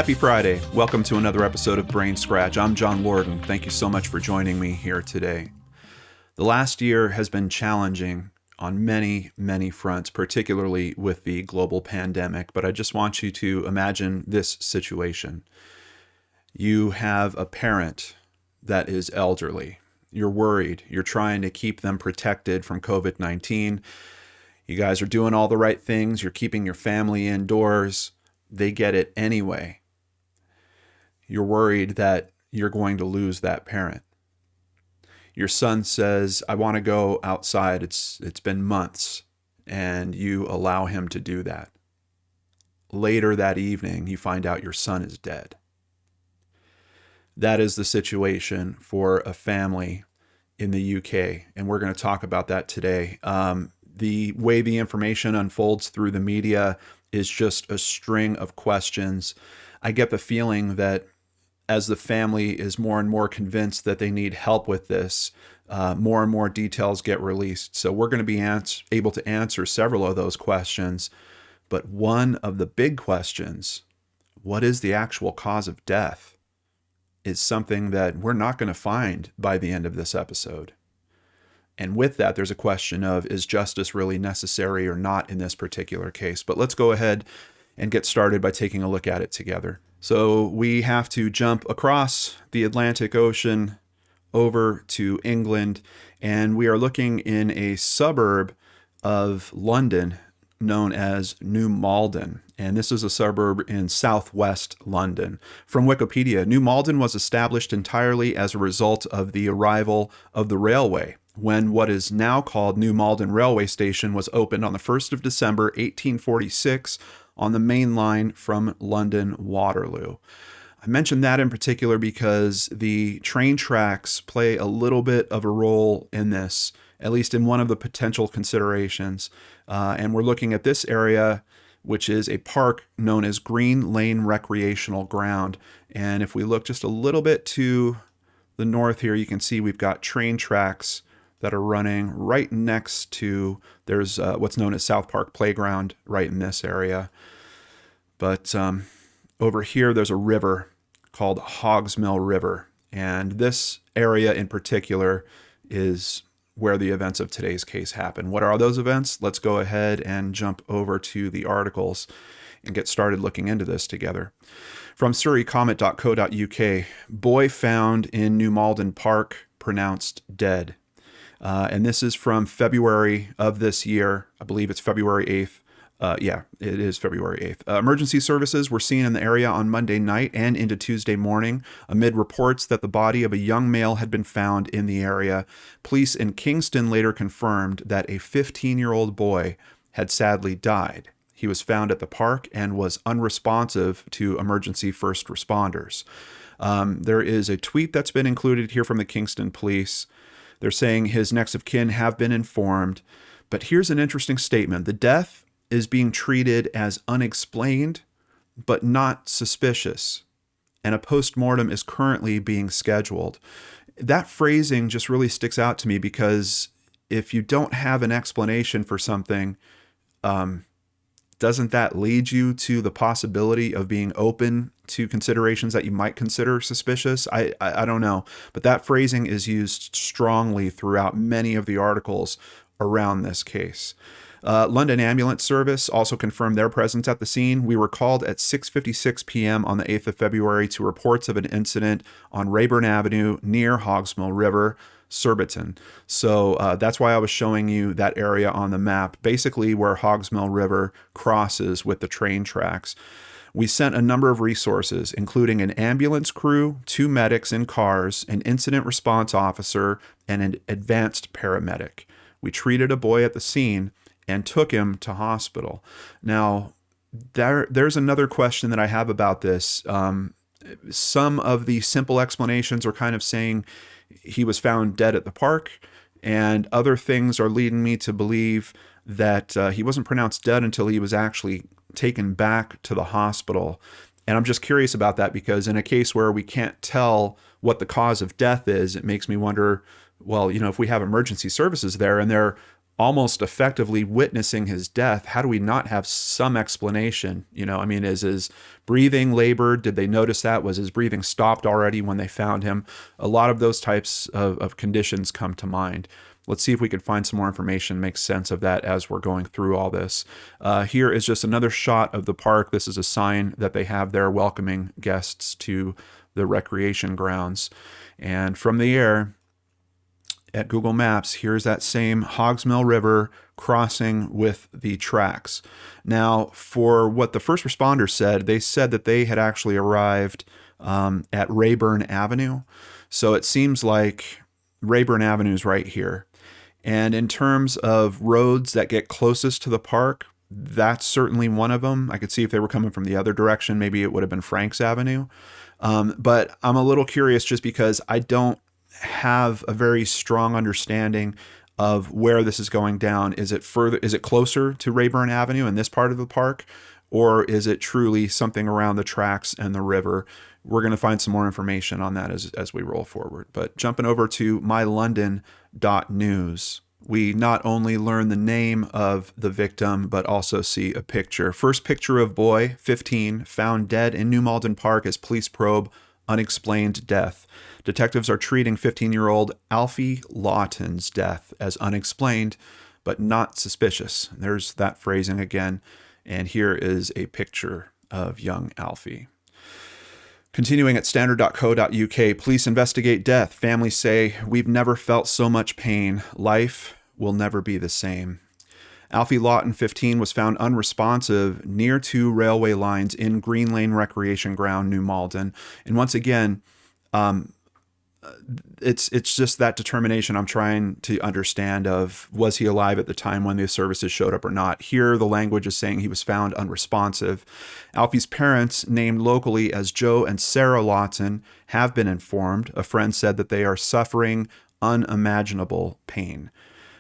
Happy Friday. Welcome to another episode of BrainScratch. I'm John Lawton. Thank you so much for joining me here today. The last year has been challenging on many, many fronts, particularly with the global pandemic, but I just want you to imagine this situation. You have a parent that is elderly. You're worried. You're trying to keep them protected from COVID-19. You guys are doing all the right things. You're keeping your family indoors. They get it anyway. You're worried that you're going to lose that parent. Your son says, I want to go outside. It's been months, and you allow him to do that. Later that evening, you find out your son is dead. That is the situation for a family in the UK, and we're going to talk about that today. The way the information unfolds through the media is just a string of questions. I get the feeling that as the family is more and more convinced that they need help with this, more and more details get released. So we're going to be able to answer several of those questions. But one of the big questions, what is the actual cause of death, is something that we're not going to find by the end of this episode. And with that, there's a question of, is justice really necessary or not in this particular case? But let's go ahead and get started by taking a look at it together. So we have to jump across the Atlantic Ocean over to England, and we are looking in a suburb of London known as New Malden. And this is a suburb in southwest London. From Wikipedia, New Malden was established entirely as a result of the arrival of the railway, when what is now called New Malden Railway Station was opened on the 1st of December, 1846, on the main line from London Waterloo. I mentioned that in particular because the train tracks play a little bit of a role in this, at least in one of the potential considerations. And we're looking at this area, which is a park known as Green Lane Recreational Ground. And if we look just a little bit to the north here, you can see we've got train tracks that are running right next to, there's what's known as South Park Playground right in this area. But over here, there's a river called Hogsmill River. And this area in particular is where the events of today's case happen. What are those events? Let's go ahead and jump over to the articles and get started looking into this together. From surreycomet.co.uk, boy found in New Malden Park pronounced dead. And this is from February of this year. I believe it's February 8th. Yeah, it is February 8th. Emergency services were seen in the area on Monday night and into Tuesday morning, amid reports that the body of a young male had been found in the area. Police in Kingston later confirmed that a 15-year-old boy had sadly died. He was found at the park and was unresponsive to emergency first responders. There is a tweet that's been included here from the Kingston police. They're saying his next of kin have been informed. But here's an interesting statement. The death is being treated as unexplained, but not suspicious. And a postmortem is currently being scheduled. That phrasing just really sticks out to me because if you don't have an explanation for something, doesn't that lead you to the possibility of being open to considerations that you might consider suspicious? I don't know. But that phrasing is used strongly throughout many of the articles around this case. London Ambulance Service also confirmed their presence at the scene. We were called at 6:56 p.m. on the 8th of February to reports of an incident on Rayburn Avenue near Hogsmill River, Surbiton. So that's why I was showing you that area on the map, basically where Hogsmill River crosses with the train tracks. We sent a number of resources, including an ambulance crew, 2 medics in cars, an incident response officer, and an advanced paramedic. We treated a boy at the scene and took him to hospital. Now, there's another question that I have about this. Some of the simple explanations are kind of saying he was found dead at the park, and other things are leading me to believe that he wasn't pronounced dead until he was actually taken back to the hospital. And I'm just curious about that because in a case where we can't tell what the cause of death is, it makes me wonder, well, if we have emergency services there and they're almost effectively witnessing his death. How do we not have some explanation? I mean, is his breathing labored? Did they notice that? Was his breathing stopped already when they found him? A lot of those types of conditions come to mind. Let's see if we could find some more information, make sense of that as we're going through all this. Here is just another shot of the park. This is a sign that they have there welcoming guests to the recreation grounds. And from the air at Google Maps, here's that same Hogsmill River crossing with the tracks. Now, for what the first responders said, they said that they had actually arrived at Rayburn Avenue. So it seems like Rayburn Avenue is right here. And in terms of roads that get closest to the park, that's certainly one of them. I could see if they were coming from the other direction, maybe it would have been Franks Avenue. But I'm a little curious just because I don't have a very strong understanding of where this is going down. Is it closer to Rayburn Avenue in this part of the park? Or is it truly something around the tracks and the river? We're going to find some more information on that as we roll forward. But jumping over to mylondon.news, we not only learn the name of the victim, but also see a picture. First picture of boy, 15, found dead in New Malden Park as police probe unexplained death. Detectives are treating 15-year-old Alfie Lawton's death as unexplained, but not suspicious. There's that phrasing again. And here is a picture of young Alfie. Continuing at standard.co.uk, police investigate death. Families say, we've never felt so much pain. Life will never be the same. Alfie Lawton, 15, was found unresponsive near two railway lines in Green Lane Recreation Ground, New Malden. And once again, it's just that determination I'm trying to understand of, was he alive at the time when the services showed up or not? Here, the language is saying he was found unresponsive. Alfie's parents, named locally as Joe and Sarah Lawton, have been informed. A friend said that they are suffering unimaginable pain.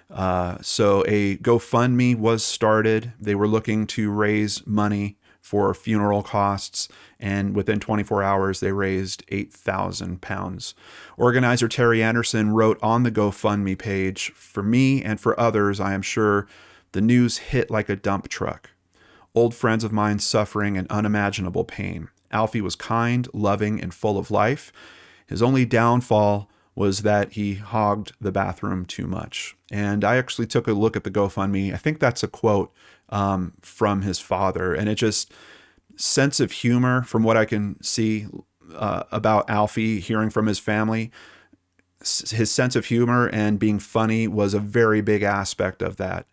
So a GoFundMe was started. They were looking to raise money for funeral costs, and within 24 hours, they raised £8,000. Organizer Terry Anderson wrote on the GoFundMe page, for me and for others, I am sure the news hit like a dump truck. Old friends of mine suffering an unimaginable pain. Alfie was kind, loving, and full of life. His only downfall was that he hogged the bathroom too much. And I actually took a look at the GoFundMe. I think that's a quote from his father. And it just, sense of humor from what I can see about Alfie, hearing from his family, his sense of humor and being funny was a very big aspect of that.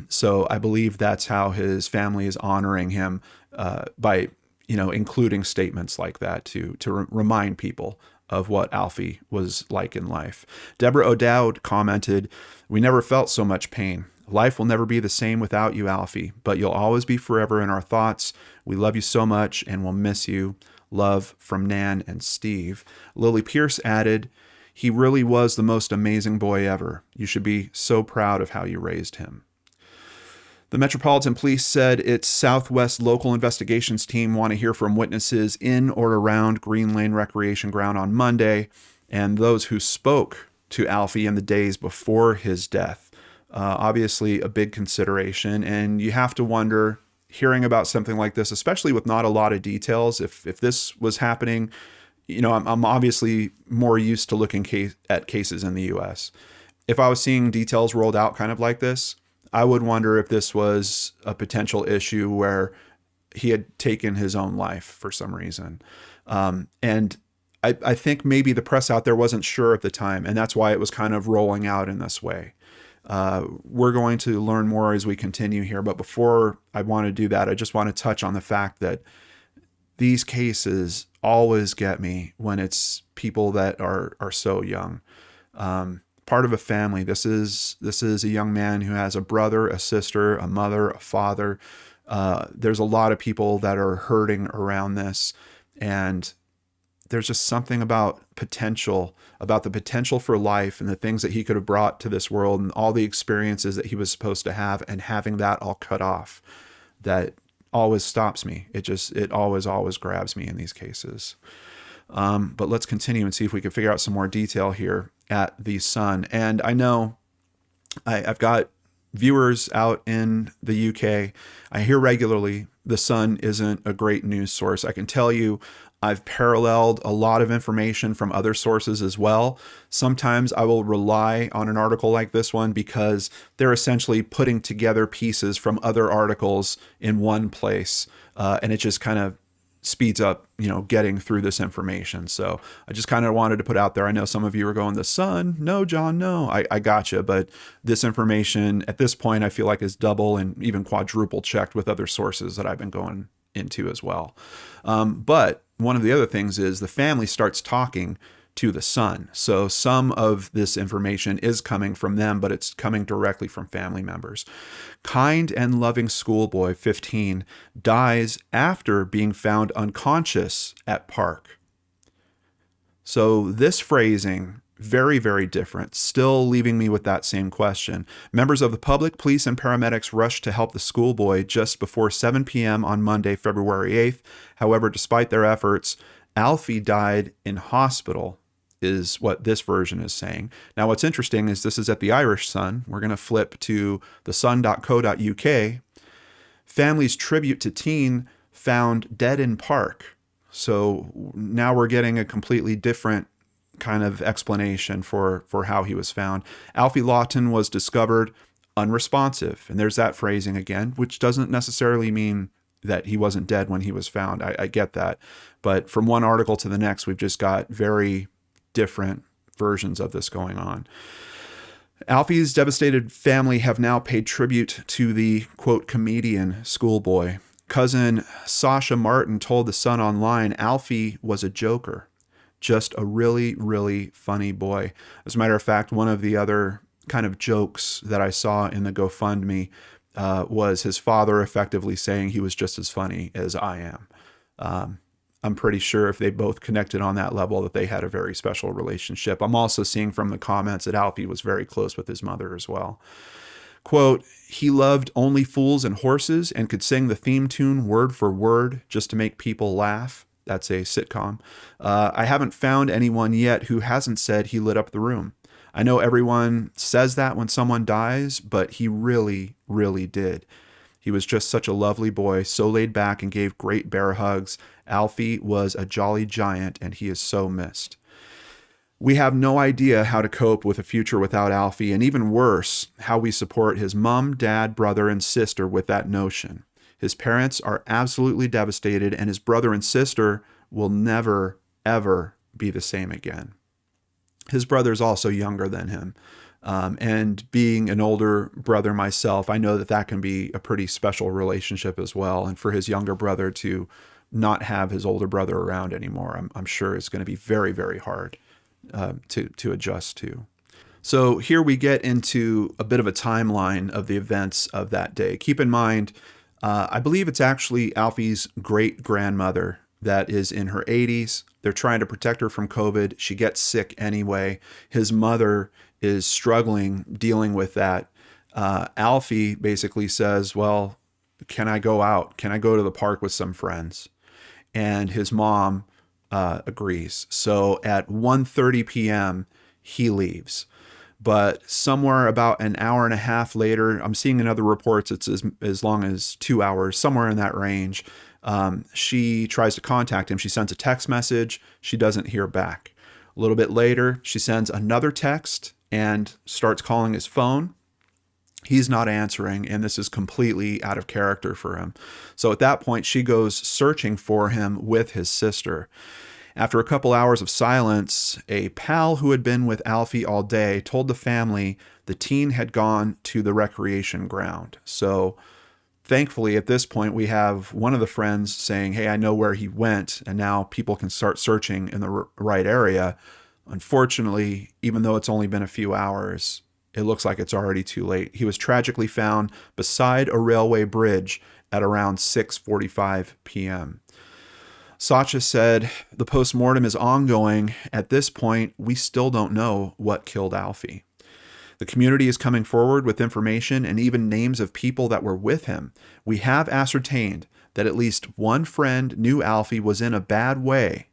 So I believe that's how his family is honoring him by, including statements like that to remind people of what Alfie was like in life. Deborah O'Dowd commented, we never felt so much pain. Life will never be the same without you, Alfie, but you'll always be forever in our thoughts. We love you so much and we'll miss you. Love from Nan and Steve. Lily Pierce added, he really was the most amazing boy ever. You should be so proud of how you raised him. The Metropolitan Police said its Southwest Local Investigations team want to hear from witnesses in or around Green Lane Recreation Ground on Monday and those who spoke to Alfie in the days before his death. Obviously a big consideration, and you have to wonder, hearing about something like this, especially with not a lot of details, if this was happening, I'm obviously more used to looking at cases in the U.S. If I was seeing details rolled out kind of like this, I would wonder if this was a potential issue where he had taken his own life for some reason. And I think maybe the press out there wasn't sure at the time, and that's why it was kind of rolling out in this way. We're going to learn more as we continue here, but before I want to do that, I just want to touch on the fact that these cases always get me when it's people that are so young. Part of a family. This is a young man who has a brother, a sister, a mother, a father. There's a lot of people that are hurting around this, and there's just something about the potential for life and the things that he could have brought to this world and all the experiences that he was supposed to have, and having that all cut off, that always stops me. It always grabs me in these cases. But let's continue and see if we can figure out some more detail here at the Sun. And I know I've got viewers out in the UK. I hear regularly the Sun isn't a great news source. I can tell you I've paralleled a lot of information from other sources as well. Sometimes I will rely on an article like this one because they're essentially putting together pieces from other articles in one place. And it just kind of speeds up, getting through this information. So I just kind of wanted to put out there. I know some of you are going, the Sun? No, John, no. I gotcha. But this information at this point, I feel like is double and even quadruple checked with other sources that I've been going into as well. But one of the other things is the family starts talking to the Sun. So some of this information is coming from them, but it's coming directly from family members. Kind and loving schoolboy, 15, dies after being found unconscious at park. So this phrasing, very, very different, still leaving me with that same question. Members of the public, police, and paramedics rushed to help the schoolboy just before 7 p.m. on Monday, February 8th. However, despite their efforts, Alfie died in hospital, is what this version is saying. Now, what's interesting is this is at the Irish Sun. We're going to flip to thesun.co.uk. Family's tribute to teen found dead in park. So now we're getting a completely different kind of explanation for how he was found. Alfie Lawton was discovered unresponsive. And there's that phrasing again, which doesn't necessarily mean that he wasn't dead when he was found. I get that. But from one article to the next, we've just got very different versions of this going on. Alfie's devastated family have now paid tribute to the, quote, comedian schoolboy. Cousin Sasha Martin told The Sun Online, Alfie was a joker. Just a really, really funny boy. As a matter of fact, one of the other kind of jokes that I saw in the GoFundMe was his father effectively saying he was just as funny as I am. I'm pretty sure if they both connected on that level that they had a very special relationship. I'm also seeing from the comments that Alfie was very close with his mother as well. Quote, he loved Only Fools and Horses and could sing the theme tune word for word just to make people laugh. That's a sitcom. I haven't found anyone yet who hasn't said he lit up the room. I know everyone says that when someone dies, but he really, really did. He was just such a lovely boy, so laid back and gave great bear hugs. Alfie was a jolly giant, and he is so missed. We have no idea how to cope with a future without Alfie, and even worse, how we support his mom, dad, brother, and sister with that notion. His parents are absolutely devastated, and his brother and sister will never, ever be the same again. His brother's also younger than him. And being an older brother myself, I know that that can be a pretty special relationship as well. And for his younger brother to not have his older brother around anymore, I'm sure is going to be very, very hard to adjust to. So here we get into a bit of a timeline of the events of that day. Keep in mind, I believe it's actually Alfie's great-grandmother that is in her 80s. They're trying to protect her from COVID. She gets sick anyway. His mother is struggling dealing with that. Alfie basically says, well, can I go out? Can I go to the park with some friends? And his mom agrees. So at 1:30 p.m., he leaves. But somewhere about an hour and a half later, I'm seeing in other reports it's as long as 2 hours, somewhere in that range, she tries to contact him. She sends a text message. She doesn't hear back. A little bit later, she sends another text and starts calling his phone. He's not answering, and this is completely out of character for him. So at that point, she goes searching for him with his sister. After a couple hours of silence, a pal who had been with Alfie all day told the family the teen had gone to the recreation ground. So thankfully, at this point, we have one of the friends saying, hey, I know where he went, and now people can start searching in the right area. Unfortunately, even though it's only been a few hours, it looks like it's already too late. He was tragically found beside a railway bridge at around 6:45 p.m. Sacha said, the postmortem is ongoing. At this point, we still don't know what killed Alfie. The community is coming forward with information and even names of people that were with him. We have ascertained that at least one friend knew Alfie was in a bad way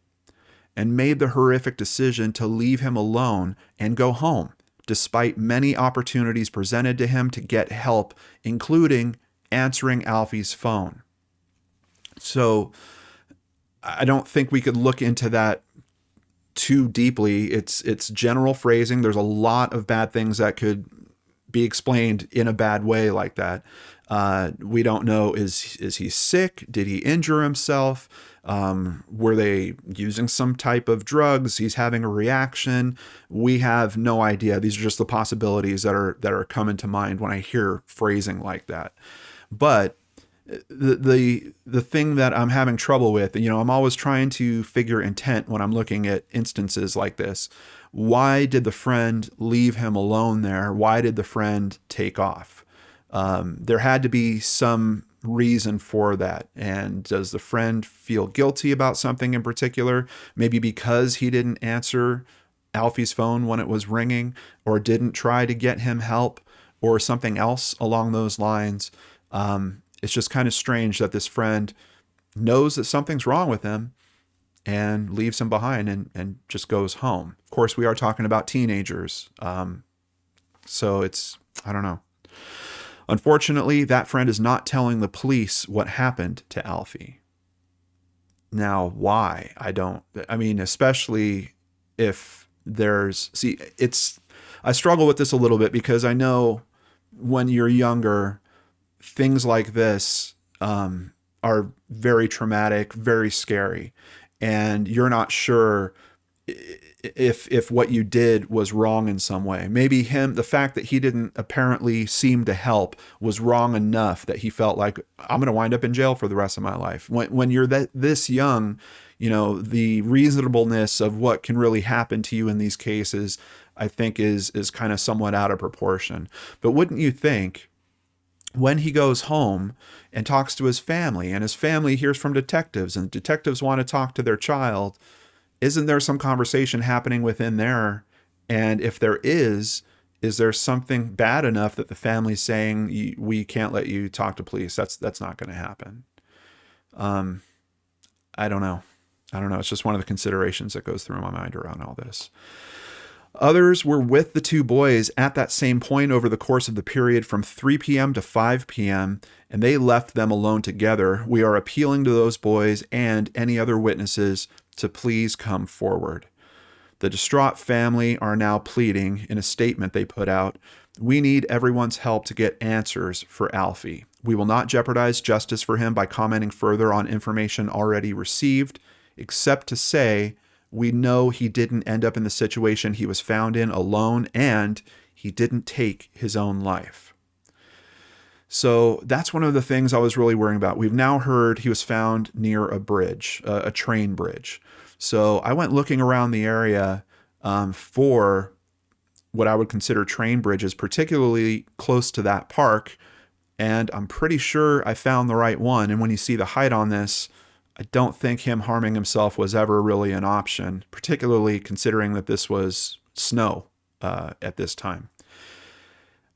and made the horrific decision to leave him alone and go home despite many opportunities presented to him to get help, including answering Alfie's phone. So I don't think we could look into that too deeply. It's general phrasing. There's a lot of bad things that could be explained in a bad way like that. We don't know, is he sick? Did he injure himself? Were they using some type of drugs? He's having a reaction. We have no idea. These are just the possibilities that are coming to mind when I hear phrasing like that. But the thing that I'm having trouble with, I'm always trying to figure intent when I'm looking at instances like this. Why did the friend leave him alone there? Why did the friend take off? There had to be some reason for that. And does the friend feel guilty about something in particular? Maybe because he didn't answer Alfie's phone when it was ringing, or didn't try to get him help, or something else along those lines. It's just kind of strange that this friend knows that something's wrong with him and leaves him behind and just goes home. Of course, we are talking about teenagers. So I don't know. Unfortunately, that friend is not telling the police what happened to Alfie. Now, why? Especially if I struggle with this a little bit because I know when you're younger, things like this are very traumatic, very scary, and you're not sure if what you did was wrong in some way. Maybe the fact that he didn't apparently seem to help was wrong enough that he felt like, I'm going to wind up in jail for the rest of my life. When you're this young, the reasonableness of what can really happen to you in these cases, I think is kind of somewhat out of proportion. But wouldn't you think, when he goes home and talks to his family, and his family hears from detectives, and detectives want to talk to their child, isn't there some conversation happening within there? And if there is there something bad enough that the family's saying, we can't let you talk to police? That's not going to happen. I don't know. It's just one of the considerations that goes through my mind around all this. Others were with the two boys at that same point over the course of the period from 3 p.m. to 5 p.m., and they left them alone together. We are appealing to those boys and any other witnesses to please come forward. The distraught family are now pleading in a statement they put out, "We need everyone's help to get answers for Alfie. We will not jeopardize justice for him by commenting further on information already received, except to say we know he didn't end up in the situation he was found in alone, and he didn't take his own life." So that's one of the things I was really worrying about. We've now heard he was found near a bridge, a train bridge. So I went looking around the area for what I would consider train bridges, particularly close to that park. And I'm pretty sure I found the right one. And when you see the height on this, I don't think him harming himself was ever really an option, particularly considering that this was snow at this time.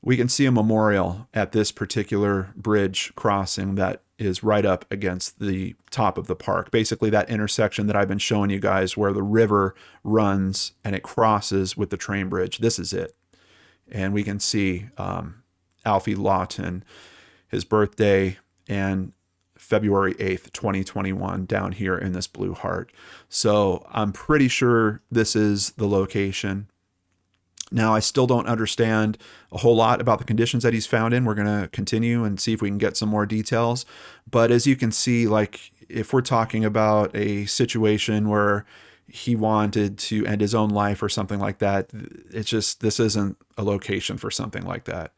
We can see a memorial at this particular bridge crossing that is right up against the top of the park. Basically, that intersection that I've been showing you guys where the river runs and it crosses with the train bridge. This is it. And we can see Alfie Lawton, his birthday, and February 8th, 2021, down here in this blue heart. So I'm pretty sure this is the location. Now, I still don't understand a whole lot about the conditions that he's found in. We're going to continue and see if we can get some more details. But as you can see, like, if we're talking about a situation where he wanted to end his own life or something like that, this isn't a location for something like that.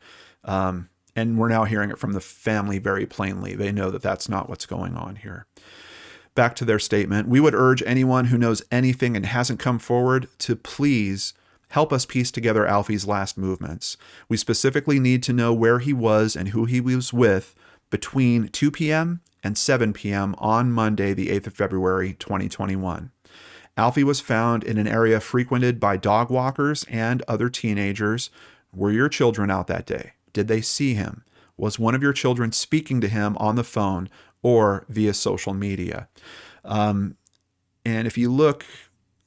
And we're now hearing it from the family very plainly. They know that that's not what's going on here. Back to their statement. "We would urge anyone who knows anything and hasn't come forward to please help us piece together Alfie's last movements. We specifically need to know where he was and who he was with between 2 p.m. and 7 p.m. on Monday, the 8th of February, 2021. Alfie was found in an area frequented by dog walkers and other teenagers. Were your children out that day? Did they see him? Was one of your children speaking to him on the phone or via social media?" And if you look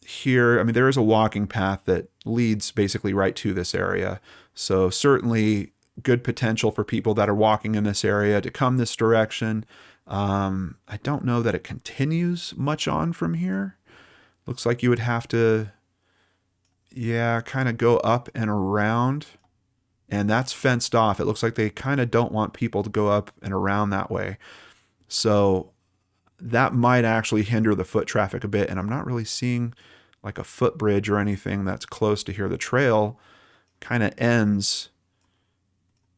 here, I mean, there is a walking path that leads basically right to this area. So certainly good potential for people that are walking in this area to come this direction. I don't know that it continues much on from here. Looks like you would have to, yeah, kind of go up and around. And that's fenced off. It looks like they kind of don't want people to go up and around that way. So that might actually hinder the foot traffic a bit. And I'm not really seeing like a footbridge or anything that's close to here. The trail kind of ends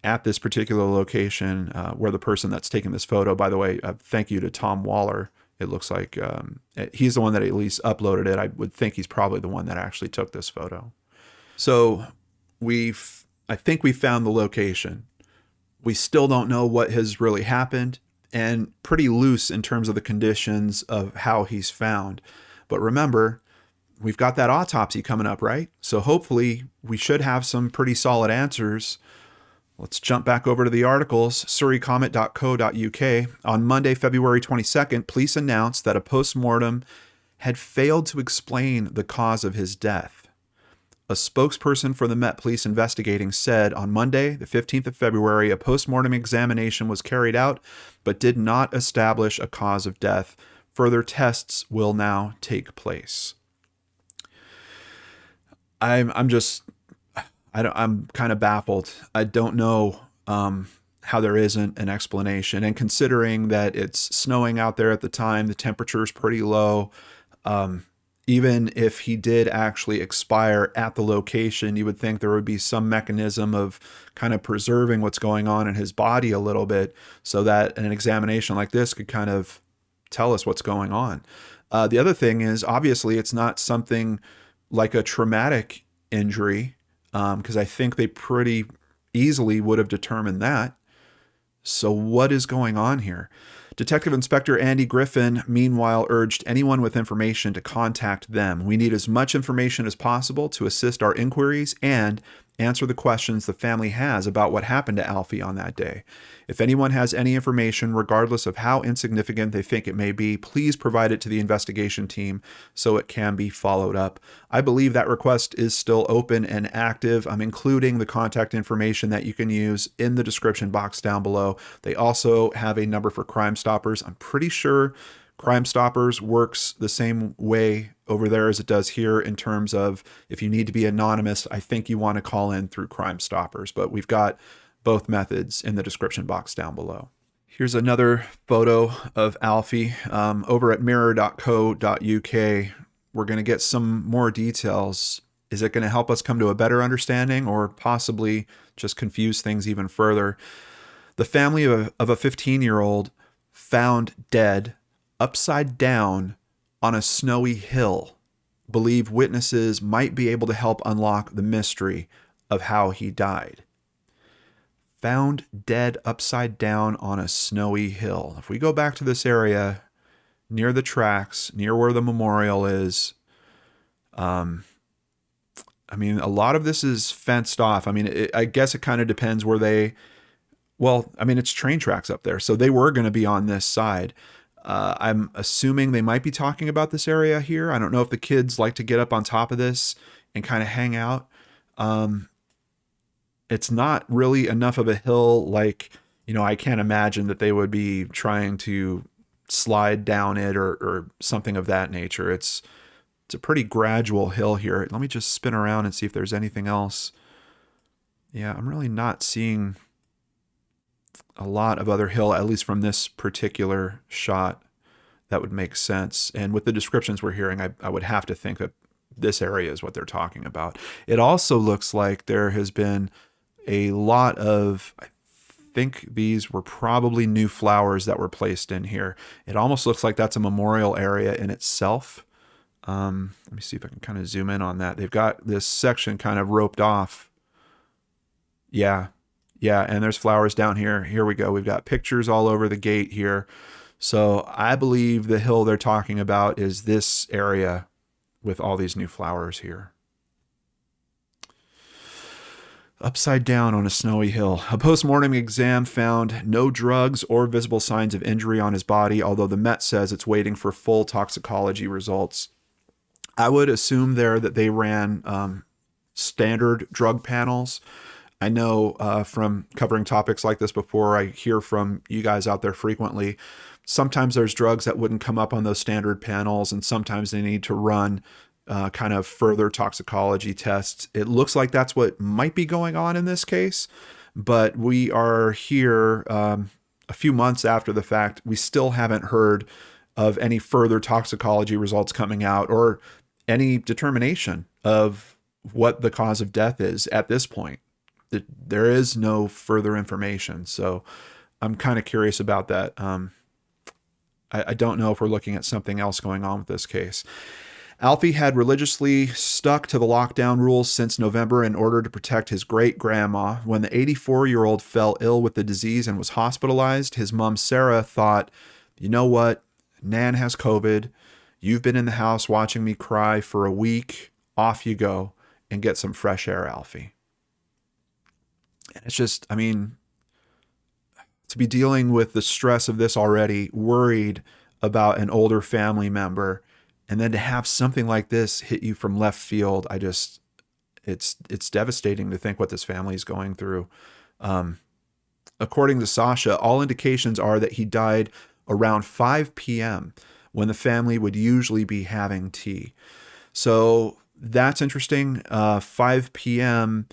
at this particular location where the person that's taking this photo, by the way, thank you to Tom Waller. It looks like he's the one that at least uploaded it. I would think he's probably the one that actually took this photo. So I think we found the location. We still don't know what has really happened, and pretty loose in terms of the conditions of how he's found. But remember, we've got that autopsy coming up, right? So hopefully we should have some pretty solid answers. Let's jump back over to the articles. surreycomet.co.uk. On Monday, February 22nd, police announced that a postmortem had failed to explain the cause of his death. A spokesperson for the Met Police investigating said on Monday, the 15th of February, a postmortem examination was carried out, but did not establish a cause of death. Further tests will now take place. I'm kind of baffled. I don't know how there isn't an explanation. And considering that it's snowing out there at the time, the temperature is pretty low. Even if he did actually expire at the location, you would think there would be some mechanism of kind of preserving what's going on in his body a little bit so that an examination like this could kind of tell us what's going on. The other thing is, obviously, it's not something like a traumatic injury, because I think they pretty easily would have determined that. So what is going on here? Detective Inspector Andy Griffin, meanwhile, urged anyone with information to contact them. We need as much information as possible to assist our inquiries and answer the questions the family has about what happened to Alfie on that day. If anyone has any information, regardless of how insignificant they think it may be, please provide it to the investigation team so it can be followed up. I believe that request is still open and active. I'm including the contact information that you can use in the description box down below. They also have a number for Crimestoppers. I'm pretty sure Crimestoppers works the same way over there as it does here in terms of if you need to be anonymous, I think you want to call in through Crimestoppers, but we've got both methods in the description box down below. Here's another photo of Alfie over at mirror.co.uk. We're going to get some more details. Is it going to help us come to a better understanding or possibly just confuse things even further? The family of a 15-year-old found dead upside down on a snowy hill believe witnesses might be able to help unlock the mystery of how he died. Found dead upside down on a snowy hill. If we go back to this area near the tracks, near where the memorial is, I mean, a lot of this is fenced off. I mean, I guess it kind of depends where they, well, I mean, it's train tracks up there, so they were going to be on this side. I'm assuming they might be talking about this area here. I don't know if the kids like to get up on top of this and kind of hang out. It's not really enough of a hill like, you know, I can't imagine that they would be trying to slide down it or something of that nature. It's a pretty gradual hill here. Let me just spin around and see if there's anything else. Yeah, I'm really not seeing a lot of other hill, at least from this particular shot, that would make sense. And with the descriptions we're hearing, I would have to think that this area is what they're talking about. It also looks like there has been a lot of, I think these were probably new flowers that were placed in here. It almost looks like that's a memorial area in itself. Let me see if I can kind of zoom in on that. They've got this section kind of roped off. Yeah, and there's flowers down here. Here we go. We've got pictures all over the gate here. So I believe the hill they're talking about is this area with all these new flowers here. Upside down on a snowy hill. A post-mortem exam found no drugs or visible signs of injury on his body, although the Met says it's waiting for full toxicology results. I would assume there that they ran standard drug panels. I know from covering topics like this before, I hear from you guys out there frequently. Sometimes there's drugs that wouldn't come up on those standard panels, and sometimes they need to run kind of further toxicology tests. It looks like that's what might be going on in this case, but we are here a few months after the fact. We still haven't heard of any further toxicology results coming out or any determination of what the cause of death is at this point. There is no further information. So I'm kind of curious about that. I don't know if we're looking at something else going on with this case. Alfie had religiously stuck to the lockdown rules since November in order to protect his great-grandma. When the 84-year-old fell ill with the disease and was hospitalized, his mom, Sarah, thought, you know what? Nan has COVID. You've been in the house watching me cry for a week. Off you go and get some fresh air, Alfie. And it's just, I mean, to be dealing with the stress of this already, worried about an older family member, and then to have something like this hit you from left field, it's devastating to think what this family is going through. According to Sasha, all indications are that he died around 5 p.m. when the family would usually be having tea. So that's interesting. 5 p.m.,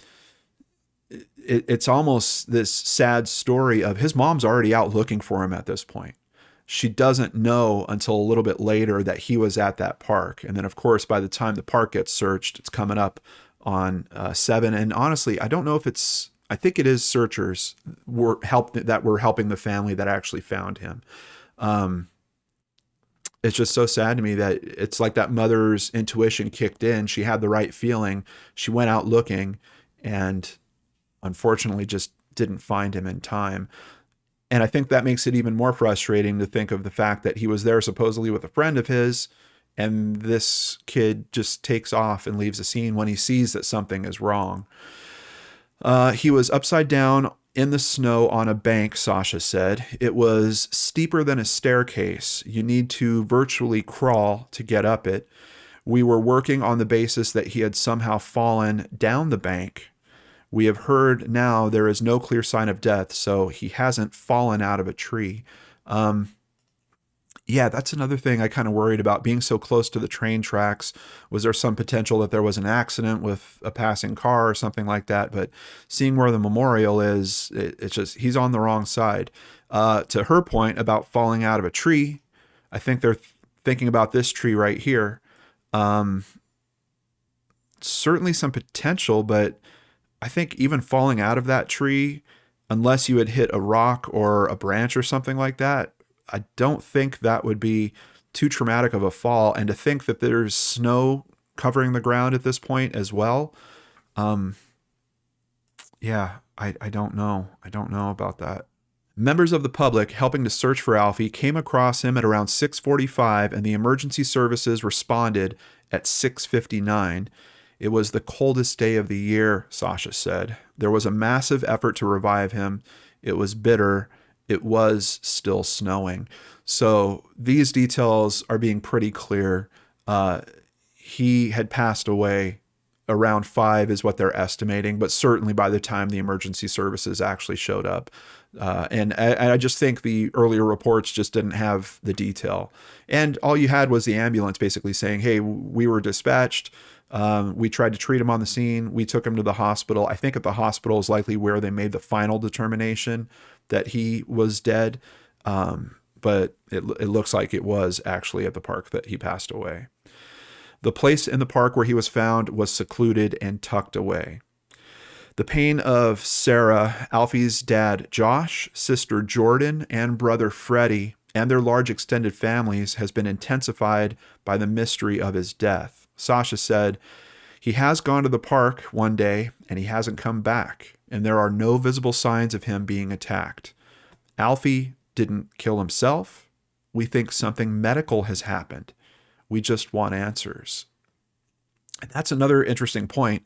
it's almost this sad story of his mom's already out looking for him at this point. She doesn't know until a little bit later that he was at that park. And then, of course, by the time the park gets searched, it's coming up on 7. And honestly, I don't know if I think it is searchers that were helping the family that actually found him. It's just so sad to me that it's like that mother's intuition kicked in. She had the right feeling. She went out looking and unfortunately just didn't find him in time. And I think that makes it even more frustrating to think of the fact that he was there supposedly with a friend of his, and this kid just takes off and leaves the scene when he sees that something is wrong. He was upside down in the snow on a bank, Sasha said. It was steeper than a staircase. You need to virtually crawl to get up it. We were working on the basis that he had somehow fallen down the bank. We have heard now there is no clear sign of death, so he hasn't fallen out of a tree. Yeah, that's another thing I kind of worried about, being so close to the train tracks. Was there some potential that there was an accident with a passing car or something like that? But seeing where the memorial is, it's just, he's on the wrong side. To her point about falling out of a tree, I think they're thinking about this tree right here. Certainly some potential, but I think even falling out of that tree, unless you had hit a rock or a branch or something like that, I don't think that would be too traumatic of a fall. And to think that there's snow covering the ground at this point as well. Yeah, I don't know. I don't know about that. Members of the public helping to search for Alfie came across him at around 6:45, and the emergency services responded at 6:59. It was the coldest day of the year, Sasha said. There was a massive effort to revive him. It was bitter. It was still snowing. So these details are being pretty clear. He had passed away around 5 is what they're estimating, but certainly by the time the emergency services actually showed up. And I just think the earlier reports just didn't have the detail. And all you had was the ambulance basically saying, hey, we were dispatched. We tried to treat him on the scene. We took him to the hospital. I think at the hospital is likely where they made the final determination that he was dead. But it looks like it was actually at the park that he passed away. The place in the park where he was found was secluded and tucked away. The pain of Sarah, Alfie's dad, Josh, sister Jordan, and brother Freddie, and their large extended families has been intensified by the mystery of his death. Sasha said, he has gone to the park one day and he hasn't come back, and there are no visible signs of him being attacked. Alfie didn't kill himself. We think something medical has happened. We just want answers. And that's another interesting point.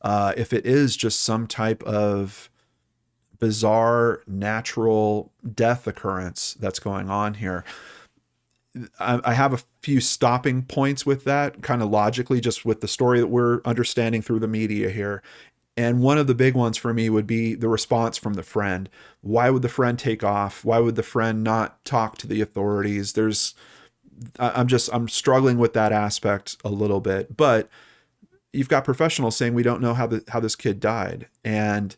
If it is just some type of bizarre natural death occurrence that's going on here, I have a few stopping points with that, kind of logically, just with the story that we're understanding through the media here. And one of the big ones for me would be the response from the friend. Why would the friend take off? Why would the friend not talk to the authorities? I'm struggling with that aspect a little bit. But you've got professionals saying we don't know how this kid died, and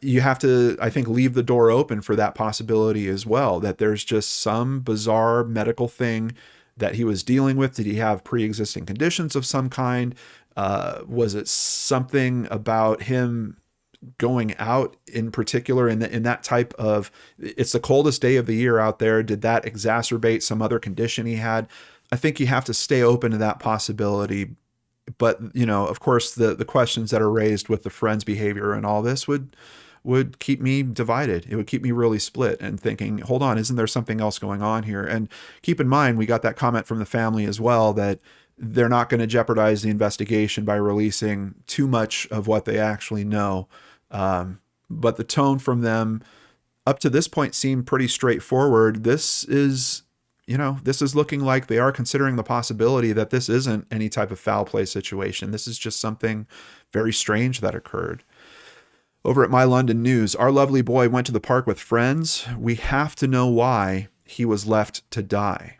you have to, I think, leave the door open for that possibility as well, that there's just some bizarre medical thing that he was dealing with. Did he have pre-existing conditions of some kind? Was it something about him going out in particular in that type of, it's the coldest day of the year out there. Did that exacerbate some other condition he had? I think you have to stay open to that possibility. But, of course, the questions that are raised with the friend's behavior and all this would keep me divided. It would keep me really split and thinking, hold on, isn't there something else going on here? And keep in mind, we got that comment from the family as well, that they're not going to jeopardize the investigation by releasing too much of what they actually know. But the tone from them up to this point seemed pretty straightforward. This is looking like they are considering the possibility that this isn't any type of foul play situation. This is just something very strange that occurred. Over at My London News, our lovely boy went to the park with friends. We have to know why he was left to die.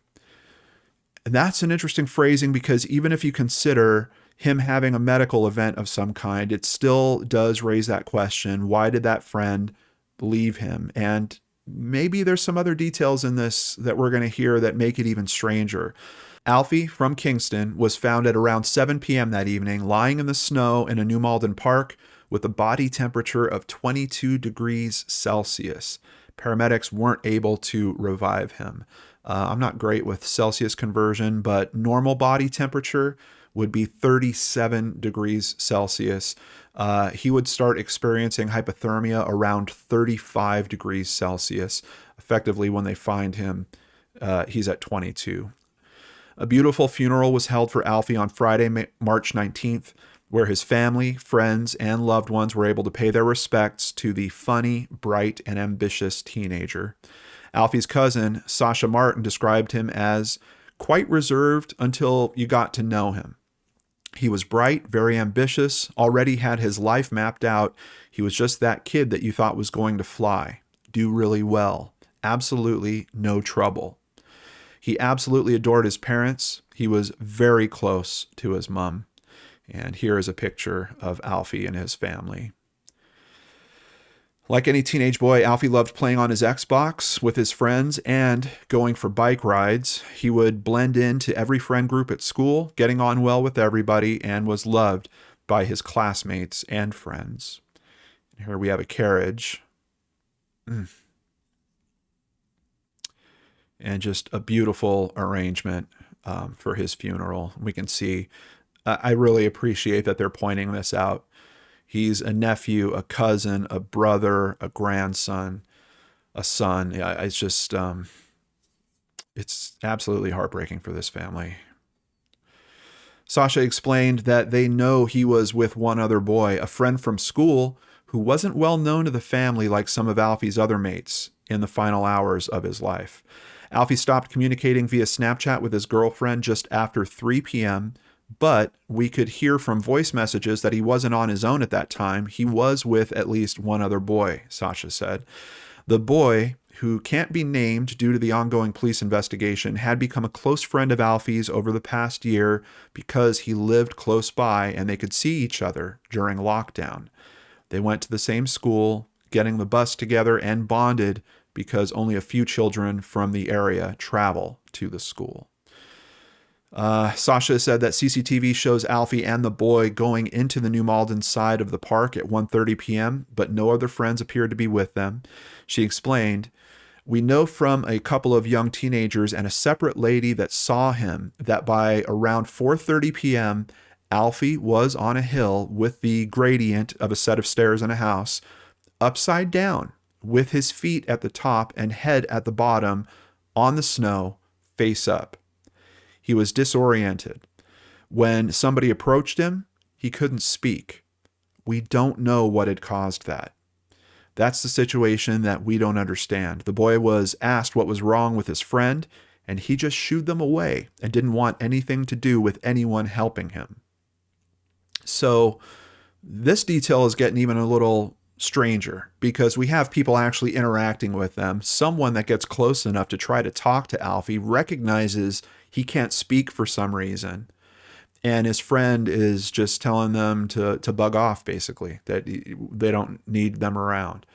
And that's an interesting phrasing, because even if you consider him having a medical event of some kind, it still does raise that question. Why did that friend leave him? And maybe there's some other details in this that we're going to hear that make it even stranger. Alfie from Kingston was found at around 7 p.m. that evening, lying in the snow in a New Malden park with a body temperature of 22 degrees Celsius. Paramedics weren't able to revive him. I'm not great with Celsius conversion, but normal body temperature would be 37 degrees Celsius. He would start experiencing hypothermia around 35 degrees Celsius. Effectively, when they find him, he's at 22. A beautiful funeral was held for Alfie on Friday, March 19th, where his family, friends, and loved ones were able to pay their respects to the funny, bright, and ambitious teenager. Alfie's cousin, Sasha Martin, described him as quite reserved until you got to know him. He was bright, very ambitious, already had his life mapped out. He was just that kid that you thought was going to fly, do really well, absolutely no trouble. He absolutely adored his parents. He was very close to his mom. And here is a picture of Alfie and his family. Like any teenage boy, Alfie loved playing on his Xbox with his friends and going for bike rides. He would blend into every friend group at school, getting on well with everybody, and was loved by his classmates and friends. Here we have a carriage. And just a beautiful arrangement for his funeral. We can see, I really appreciate that they're pointing this out. He's a nephew, a cousin, a brother, a grandson, a son. It's just, it's absolutely heartbreaking for this family. Sasha explained that they know he was with one other boy, a friend from school who wasn't well known to the family like some of Alfie's other mates in the final hours of his life. Alfie stopped communicating via Snapchat with his girlfriend just after 3 p.m., but we could hear from voice messages that he wasn't on his own at that time. He was with at least one other boy, Sasha said. The boy, who can't be named due to the ongoing police investigation, had become a close friend of Alfie's over the past year because he lived close by and they could see each other during lockdown. They went to the same school, getting the bus together, and bonded because only a few children from the area travel to the school. Sasha said that CCTV shows Alfie and the boy going into the New Malden side of the park at 1:30 p.m., but no other friends appeared to be with them. She explained, "We know from a couple of young teenagers and a separate lady that saw him that by around 4:30 p.m., Alfie was on a hill with the gradient of a set of stairs in a house, upside down, with his feet at the top and head at the bottom, on the snow, face up. He was disoriented. When somebody approached him, he couldn't speak. We don't know what had caused that. That's the situation that we don't understand. The boy was asked what was wrong with his friend, and he just shooed them away and didn't want anything to do with anyone helping him. So this detail is getting even a little stranger because we have people actually interacting with them. Someone that gets close enough to try to talk to Alfie recognizes he can't speak for some reason. And his friend is just telling them to bug off, basically, that they don't need them around.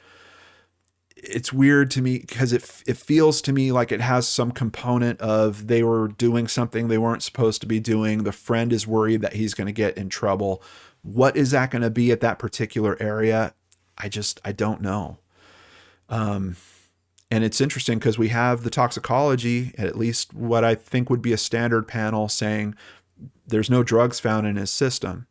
It's weird to me because it feels to me like it has some component of they were doing something they weren't supposed to be doing. The friend is worried that he's going to get in trouble. What is that going to be at that particular area? I don't know. And it's interesting because we have the toxicology, at least what I think would be a standard panel, saying there's no drugs found in his system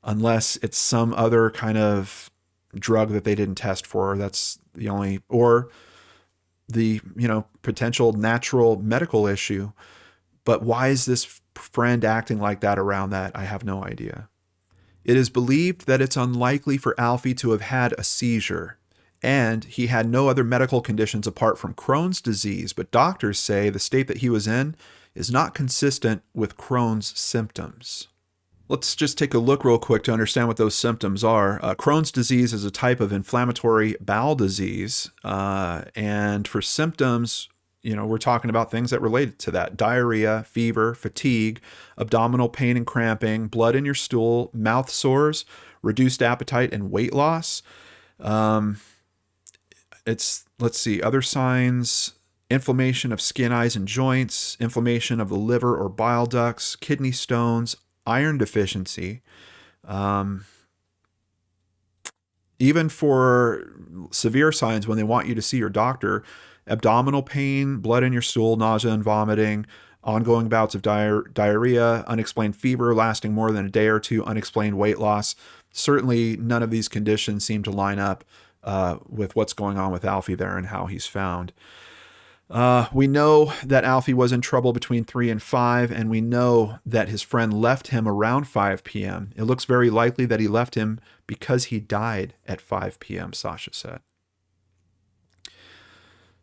unless it's some other kind of drug that they didn't test for. That's the only, or the, potential natural medical issue. But why is this friend acting like that around that? I have no idea. It is believed that it's unlikely for Alfie to have had a seizure, and he had no other medical conditions apart from Crohn's disease, but doctors say the state that he was in is not consistent with Crohn's symptoms. Let's just take a look real quick to understand what those symptoms are. Crohn's disease is a type of inflammatory bowel disease, and for symptoms, we're talking about things that relate to that: diarrhea, fever, fatigue, abdominal pain and cramping, blood in your stool, mouth sores, reduced appetite, and weight loss. Let's see, other signs: inflammation of skin, eyes, and joints, inflammation of the liver or bile ducts, kidney stones, iron deficiency. Even for severe signs, when they want you to see your doctor: abdominal pain, blood in your stool, nausea and vomiting, ongoing bouts of diarrhea, unexplained fever lasting more than a day or two, unexplained weight loss. Certainly none of these conditions seem to line up with what's going on with Alfie there and how he's found. We know that Alfie was in trouble between 3 and 5, and we know that his friend left him around 5 p.m. It looks very likely that he left him because he died at 5 p.m., Sasha said.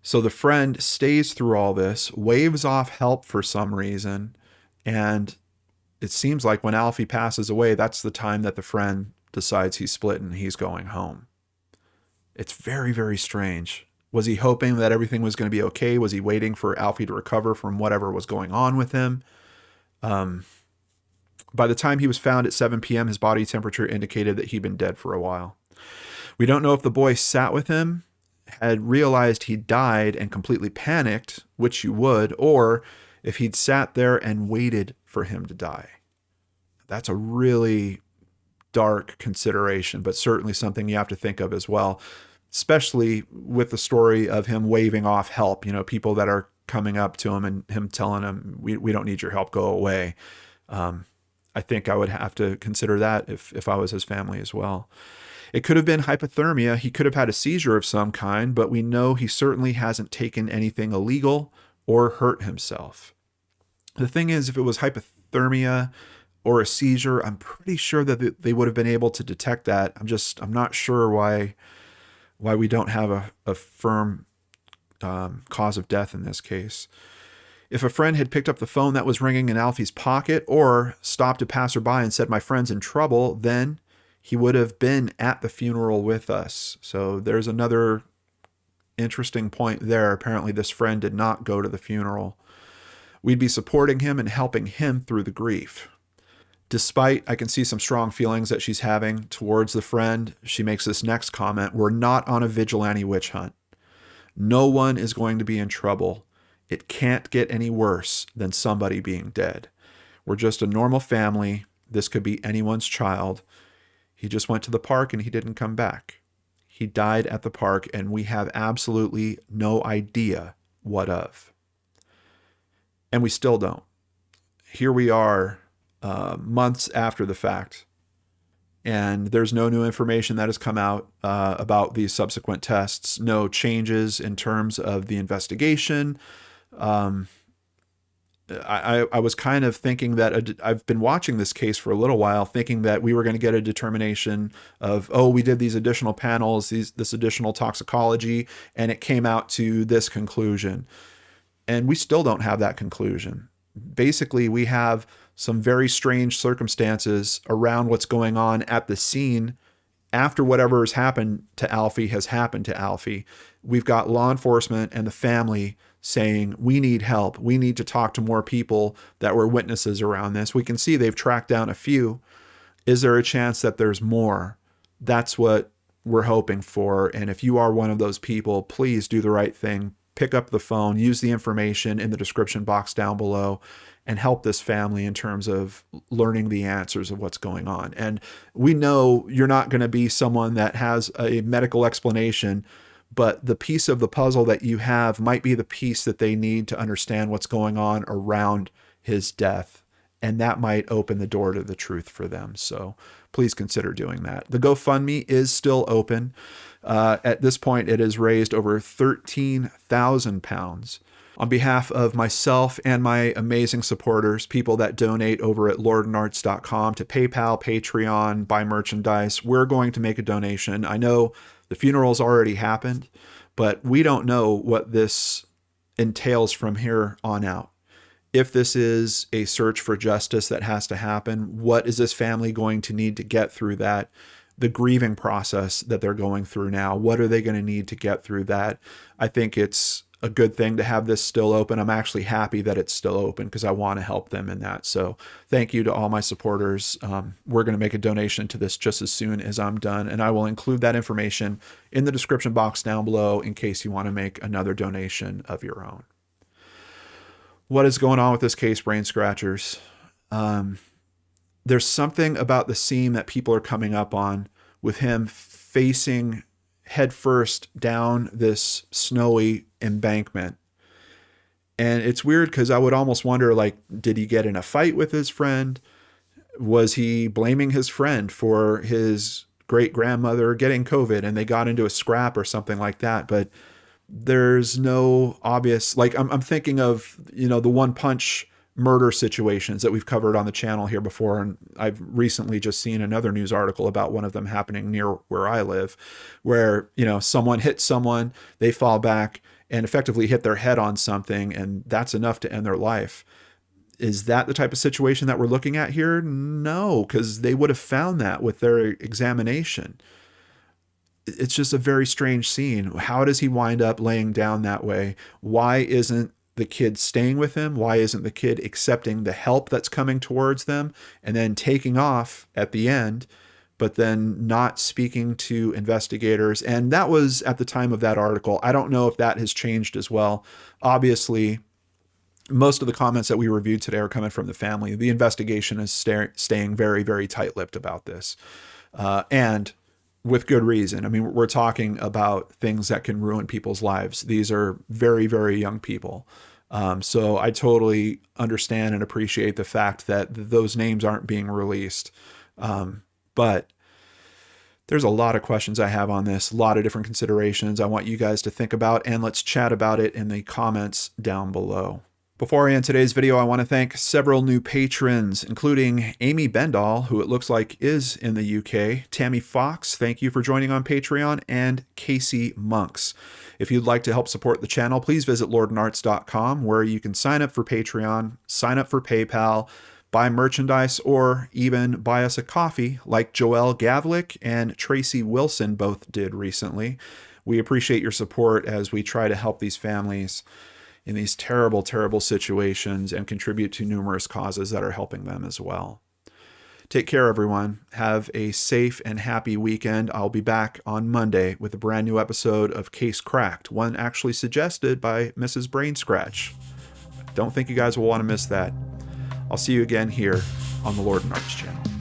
So the friend stays through all this, waves off help for some reason, and it seems like when Alfie passes away, that's the time that the friend decides he's split and he's going home. It's very, very strange. Was he hoping that everything was going to be okay? Was he waiting for Alfie to recover from whatever was going on with him? By the time he was found at 7 p.m., his body temperature indicated that he'd been dead for a while. We don't know if the boy sat with him, had realized he died and completely panicked, which you would, or if he'd sat there and waited for him to die. That's a really dark consideration, but certainly something you have to think of as well, especially with the story of him waving off help, people that are coming up to him and him telling him, we don't need your help, go away. I think I would have to consider that if I was his family as well. It could have been hypothermia. He could have had a seizure of some kind, but we know he certainly hasn't taken anything illegal or hurt himself. The thing is, if it was hypothermia or a seizure, I'm pretty sure that they would have been able to detect that. I'm not sure why we don't have a firm cause of death in this case. If a friend had picked up the phone that was ringing in Alfie's pocket or stopped a passerby and said, "My friend's in trouble," then he would have been at the funeral with us. So there's another interesting point there. Apparently this friend did not go to the funeral. We'd be supporting him and helping him through the grief. Despite, I can see some strong feelings that she's having towards the friend, she makes this next comment: "We're not on a vigilante witch hunt. No one is going to be in trouble. It can't get any worse than somebody being dead. We're just a normal family. This could be anyone's child. He just went to the park and he didn't come back. He died at the park and we have absolutely no idea what of." And we still don't. Here we are months after the fact, and there's no new information that has come out about these subsequent tests, no changes in terms of the investigation. I was kind of thinking that I've been watching this case for a little while, thinking that we were going to get a determination of, we did these additional panels, this additional toxicology, and it came out to this conclusion. And we still don't have that conclusion. Basically, we have some very strange circumstances around what's going on at the scene after whatever has happened to Alfie has happened to Alfie. We've got law enforcement and the family saying, we need help. We need to talk to more people that were witnesses around this. We can see they've tracked down a few. Is there a chance that there's more? That's what we're hoping for. And if you are one of those people, please do the right thing. Pick up the phone, use the information in the description box down below, and help this family in terms of learning the answers of what's going on. And we know you're not going to be someone that has a medical explanation, but the piece of the puzzle that you have might be the piece that they need to understand what's going on around his death. And that might open the door to the truth for them. So please consider doing that. The GoFundMe is still open. At this point, it has raised over £13,000. On behalf of myself and my amazing supporters, people that donate over at lawtonarts.com to PayPal, Patreon, buy merchandise, we're going to make a donation. I know the funeral's already happened, but we don't know what this entails from here on out. If this is a search for justice that has to happen, what is this family going to need to get through that? The grieving process that they're going through now, what are they going to need to get through that? I think it's a good thing to have this still open. I'm actually happy that it's still open because I want to help them in that. So thank you to all my supporters. We're going to make a donation to this just as soon as I'm done, and I will include that information in the description box down below in case you want to make another donation of your own. What is going on with this case, Brain Scratchers? There's something about the scene that people are coming up on with him facing headfirst down this snowy embankment. And it's weird because I would almost wonder, like, did he get in a fight with his friend? Was he blaming his friend for his great-grandmother getting COVID and they got into a scrap or something like that? But there's no obvious, like, I'm thinking of, you know, the one punch murder situations that we've covered on the channel here before. And I've recently just seen another news article about one of them happening near where I live, where, you know, someone hits someone, they fall back and effectively hit their head on something, and that's enough to end their life. Is that the type of situation that we're looking at here? No, because they would have found that with their examination. It's just a very strange scene. How does he wind up laying down that way? Why isn't the kid staying with him? Why isn't the kid accepting the help that's coming towards them and then taking off at the end, but then not speaking to investigators? And that was at the time of that article. I don't know if that has changed as well. Obviously, most of the comments that we reviewed today are coming from the family. The investigation is staying very, very tight-lipped about this. And with good reason. I mean, we're talking about things that can ruin people's lives. These are very, very young people. So I totally understand and appreciate the fact that those names aren't being released. But there's a lot of questions I have on this, a lot of different considerations I want you guys to think about, and let's chat about it in the comments down below. Before I end today's video, I want to thank several new patrons, including Amy Bendall, who it looks like is in the UK, Tammy Fox, thank you for joining on Patreon, and Casey Monks. If you'd like to help support the channel, please visit lawtonarts.com, where you can sign up for Patreon, sign up for PayPal, buy merchandise, or even buy us a coffee like Joelle Gavlik and Tracy Wilson both did recently. We appreciate your support as we try to help these families in these terrible, terrible situations and contribute to numerous causes that are helping them as well. Take care, everyone. Have a safe and happy weekend. I'll be back on Monday with a brand new episode of Case Cracked, one actually suggested by Mrs. BrainScratch. Don't think you guys will want to miss that. I'll see you again here on the Lawton Arts channel.